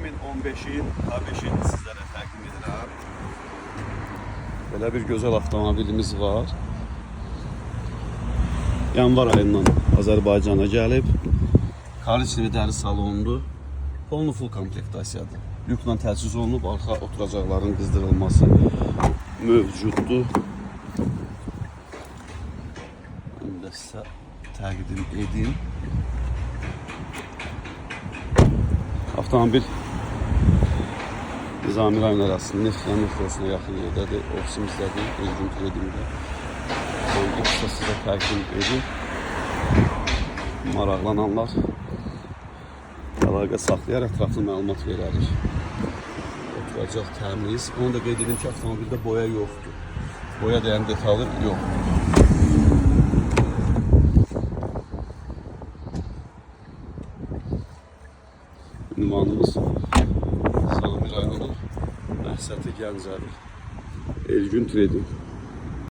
2015'in K5'ini sizlərə təqdim edirəm. Belə bir gözəl avtomobilimiz var. Yanvar ayından Azərbaycana gəlib. Korичnevli dəri salonlu, full komplektasiyadır. Lüklə təchiz olunub, arxa oturacaqların qızdırılması mövcuddur. Bunu da sizə təqdim edeyim. Avtomobil Nizami rayon arasında Neftiyan metrosuna yaxın yerdədir. Ofisimizdədir, Elgün Kredimdə. Bu qısa sizə təqdim edeyim. Maraqlananlar əlaqə saxlayar, ətraflı məlumat verərik. Oturacaq təmiz. Onu da qeyd edim ki, avtomobildə boya yoxdur. Boya deyən detalı yoxdur. Ünvanımız Nizami rayonu, Məhsəti Gəncəvi, Elgün Tredim.